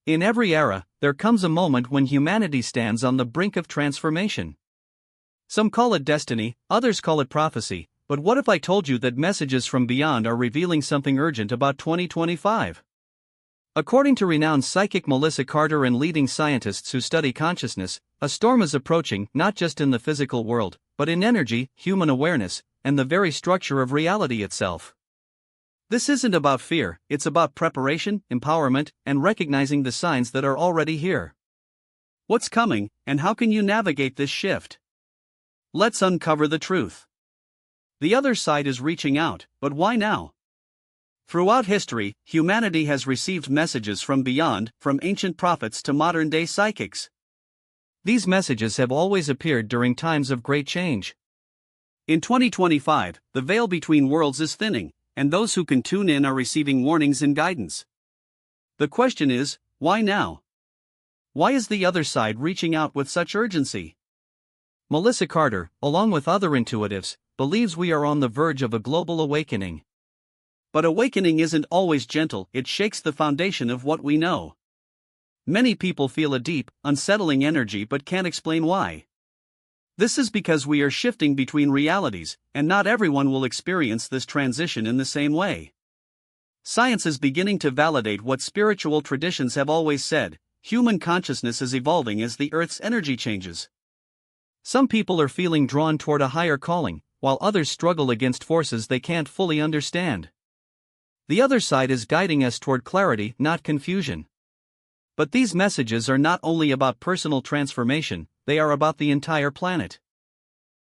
In every era, there comes a moment when humanity stands on the brink of transformation. Some call it destiny, others call it prophecy, but what if I told you that messages from beyond are revealing something urgent about 2025? According to renowned psychic Melissa Carter and leading scientists who study consciousness, a storm is approaching, not just in the physical world, but in energy, human awareness, and the very structure of reality itself. This isn't about fear, it's about preparation, empowerment, and recognizing the signs that are already here. What's coming, and how can you navigate this shift? Let's uncover the truth. The other side is reaching out, but why now? Throughout history, humanity has received messages from beyond, from ancient prophets to modern-day psychics. These messages have always appeared during times of great change. In 2025, the veil between worlds is thinning, and those who can tune in are receiving warnings and guidance. The question is, why now? Why is the other side reaching out with such urgency? Melissa Carter, along with other intuitives, believes we are on the verge of a global awakening. But awakening isn't always gentle, it shakes the foundation of what we know. Many people feel a deep, unsettling energy but can't explain why. This is because we are shifting between realities, and not everyone will experience this transition in the same way. Science is beginning to validate what spiritual traditions have always said: human consciousness is evolving as the Earth's energy changes. Some people are feeling drawn toward a higher calling, while others struggle against forces they can't fully understand. The other side is guiding us toward clarity, not confusion. But these messages are not only about personal transformation, they are about the entire planet.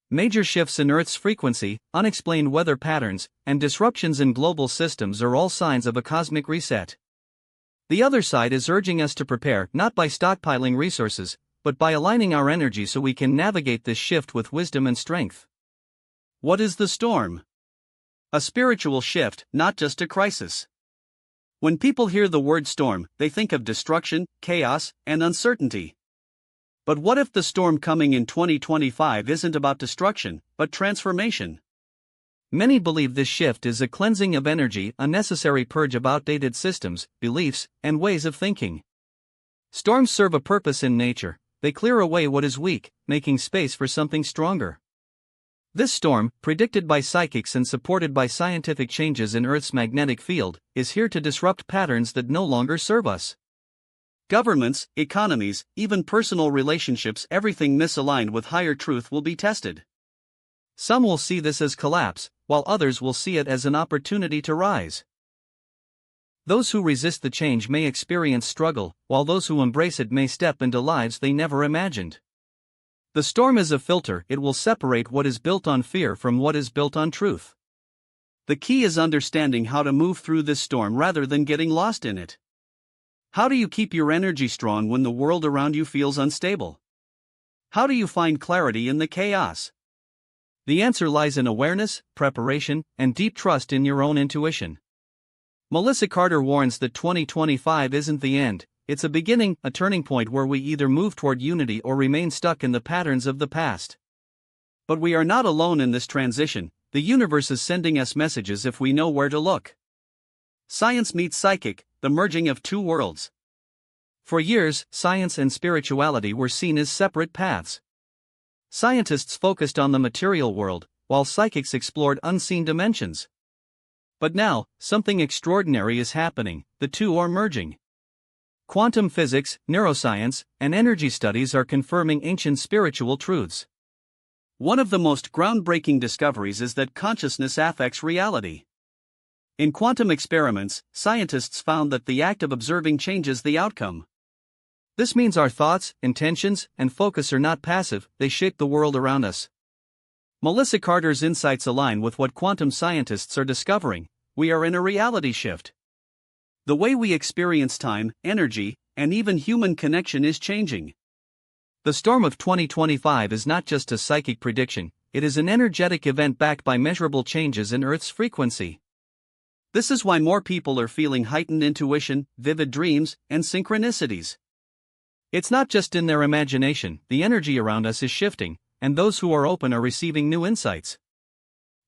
Major shifts in Earth's frequency, unexplained weather patterns, and disruptions in global systems are all signs of a cosmic reset. The other side is urging us to prepare, not by stockpiling resources, but by aligning our energy so we can navigate this shift with wisdom and strength. What is the storm? A spiritual shift, not just a crisis. When people hear the word storm, they think of destruction, chaos, and uncertainty. But what if the storm coming in 2025 isn't about destruction, but transformation? Many believe this shift is a cleansing of energy, a necessary purge of outdated systems, beliefs, and ways of thinking. Storms serve a purpose in nature. They clear away what is weak, making space for something stronger. This storm, predicted by psychics and supported by scientific changes in Earth's magnetic field, is here to disrupt patterns that no longer serve us. Governments, economies, even personal relationships, everything misaligned with higher truth will be tested. Some will see this as collapse, while others will see it as an opportunity to rise. Those who resist the change may experience struggle, while those who embrace it may step into lives they never imagined. The storm is a filter, it will separate what is built on fear from what is built on truth. The key is understanding how to move through this storm rather than getting lost in it. How do you keep your energy strong when the world around you feels unstable? How do you find clarity in the chaos? The answer lies in awareness, preparation, and deep trust in your own intuition. Melissa Carter warns that 2025 isn't the end. It's a beginning, a turning point where we either move toward unity or remain stuck in the patterns of the past. But we are not alone in this transition. The universe is sending us messages if we know where to look. Science meets psychic, the merging of two worlds. For years, science and spirituality were seen as separate paths. Scientists focused on the material world, while psychics explored unseen dimensions. But now, something extraordinary is happening, the two are merging. Quantum physics, neuroscience, and energy studies are confirming ancient spiritual truths. One of the most groundbreaking discoveries is that consciousness affects reality. In quantum experiments, scientists found that the act of observing changes the outcome. This means our thoughts, intentions, and focus are not passive, they shape the world around us. Melissa Carter's insights align with what quantum scientists are discovering. We are in a reality shift. The way we experience time, energy, and even human connection is changing. The storm of 2025 is not just a psychic prediction, it is an energetic event backed by measurable changes in Earth's frequency. This is why more people are feeling heightened intuition, vivid dreams, and synchronicities. It's not just in their imagination, the energy around us is shifting, and those who are open are receiving new insights.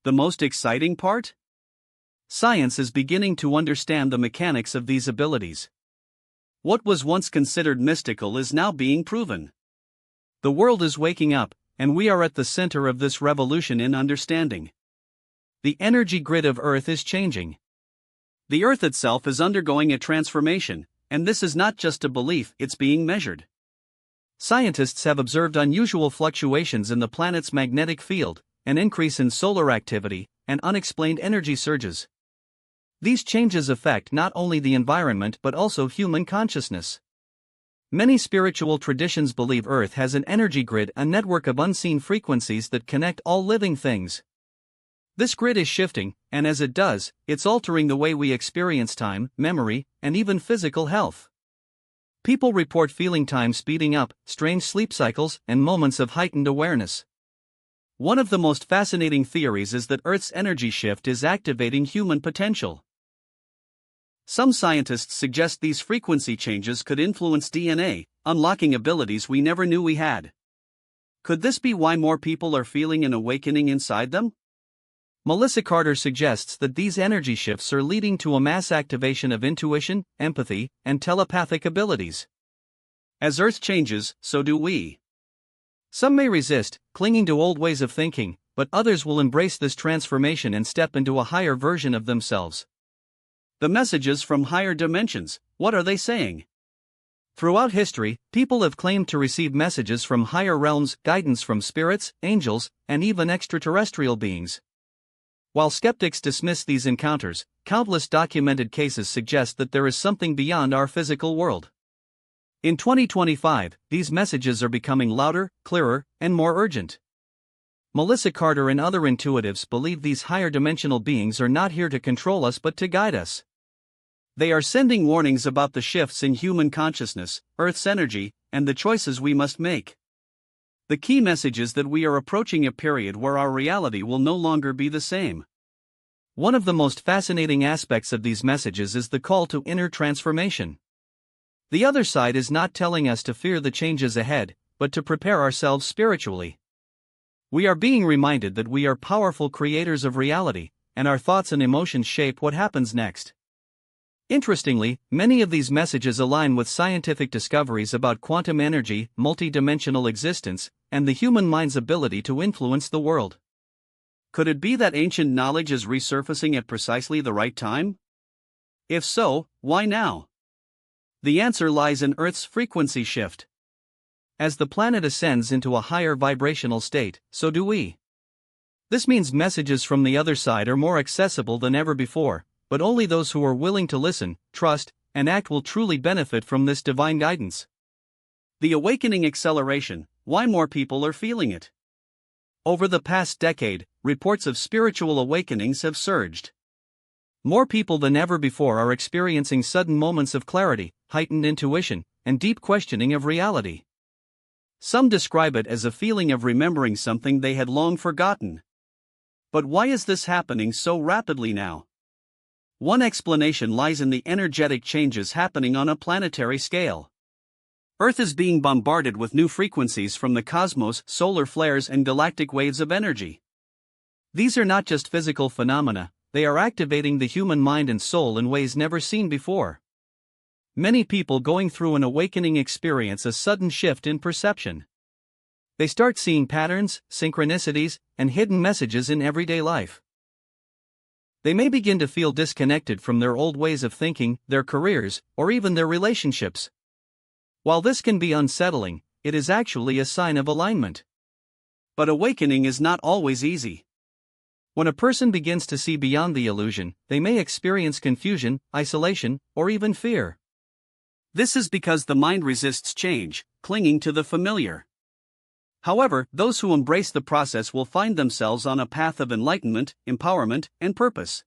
The most exciting part? Science is beginning to understand the mechanics of these abilities. What was once considered mystical is now being proven. The world is waking up, and we are at the center of this revolution in understanding. The energy grid of Earth is changing. The Earth itself is undergoing a transformation, and this is not just a belief, it's being measured. Scientists have observed unusual fluctuations in the planet's magnetic field, an increase in solar activity, and unexplained energy surges. These changes affect not only the environment but also human consciousness. Many spiritual traditions believe Earth has an energy grid, a network of unseen frequencies that connect all living things. This grid is shifting, and as it does, it's altering the way we experience time, memory, and even physical health. People report feeling time speeding up, strange sleep cycles, and moments of heightened awareness. One of the most fascinating theories is that Earth's energy shift is activating human potential. Some scientists suggest these frequency changes could influence DNA, unlocking abilities we never knew we had. Could this be why more people are feeling an awakening inside them? Melissa Carter suggests that these energy shifts are leading to a mass activation of intuition, empathy, and telepathic abilities. As Earth changes, so do we. Some may resist, clinging to old ways of thinking, but others will embrace this transformation and step into a higher version of themselves. The messages from higher dimensions, what are they saying? Throughout history, people have claimed to receive messages from higher realms, guidance from spirits, angels, and even extraterrestrial beings. While skeptics dismiss these encounters, countless documented cases suggest that there is something beyond our physical world. In 2025, these messages are becoming louder, clearer, and more urgent. Melissa Carter and other intuitives believe these higher dimensional beings are not here to control us but to guide us. They are sending warnings about the shifts in human consciousness, Earth's energy, and the choices we must make. The key message is that we are approaching a period where our reality will no longer be the same. One of the most fascinating aspects of these messages is the call to inner transformation. The other side is not telling us to fear the changes ahead, but to prepare ourselves spiritually. We are being reminded that we are powerful creators of reality, and our thoughts and emotions shape what happens next. Interestingly, many of these messages align with scientific discoveries about quantum energy, multidimensional existence, and the human mind's ability to influence the world. Could it be that ancient knowledge is resurfacing at precisely the right time? If so, why now? The answer lies in Earth's frequency shift. As the planet ascends into a higher vibrational state, so do we. This means messages from the other side are more accessible than ever before, but only those who are willing to listen, trust, and act will truly benefit from this divine guidance. The awakening acceleration, why more people are feeling it. Over the past decade, reports of spiritual awakenings have surged. More people than ever before are experiencing sudden moments of clarity, heightened intuition, and deep questioning of reality. Some describe it as a feeling of remembering something they had long forgotten. But why is this happening so rapidly now? One explanation lies in the energetic changes happening on a planetary scale. Earth is being bombarded with new frequencies from the cosmos, solar flares, and galactic waves of energy. These are not just physical phenomena, they are activating the human mind and soul in ways never seen before. Many people going through an awakening experience a sudden shift in perception. They start seeing patterns, synchronicities, and hidden messages in everyday life. They may begin to feel disconnected from their old ways of thinking, their careers, or even their relationships. While this can be unsettling, it is actually a sign of alignment. But awakening is not always easy. When a person begins to see beyond the illusion, they may experience confusion, isolation, or even fear. This is because the mind resists change, clinging to the familiar. However, those who embrace the process will find themselves on a path of enlightenment, empowerment, and purpose.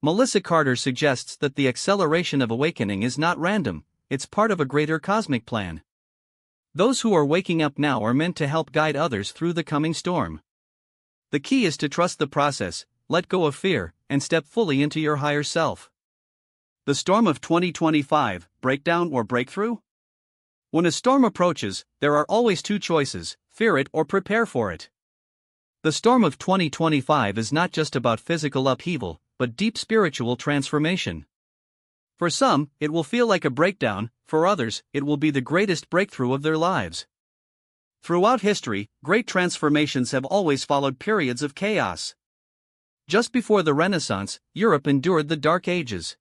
Melissa Carter suggests that the acceleration of awakening is not random, it's part of a greater cosmic plan. Those who are waking up now are meant to help guide others through the coming storm. The key is to trust the process, let go of fear, and step fully into your higher self. The storm of 2025, breakdown or breakthrough? When a storm approaches, there are always two choices: fear it or prepare for it. The storm of 2025 is not just about physical upheaval, but deep spiritual transformation. For some, it will feel like a breakdown, for others, it will be the greatest breakthrough of their lives. Throughout history, great transformations have always followed periods of chaos. Just before the Renaissance, Europe endured the Dark Ages.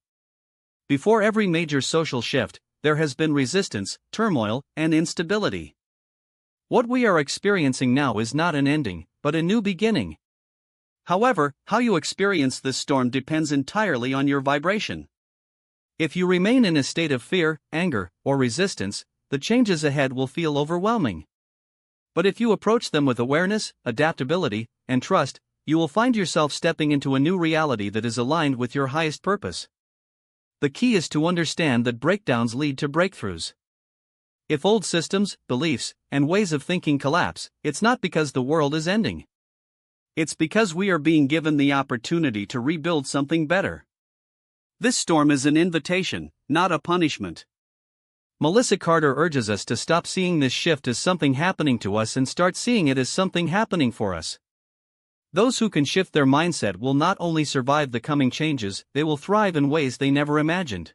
Before every major social shift, there has been resistance, turmoil, and instability. What we are experiencing now is not an ending, but a new beginning. However, how you experience this storm depends entirely on your vibration. If you remain in a state of fear, anger, or resistance, the changes ahead will feel overwhelming. But if you approach them with awareness, adaptability, and trust, you will find yourself stepping into a new reality that is aligned with your highest purpose. The key is to understand that breakdowns lead to breakthroughs. If old systems, beliefs, and ways of thinking collapse, it's not because the world is ending. It's because we are being given the opportunity to rebuild something better. This storm is an invitation, not a punishment. Melissa Carter urges us to stop seeing this shift as something happening to us and start seeing it as something happening for us. Those who can shift their mindset will not only survive the coming changes, they will thrive in ways they never imagined.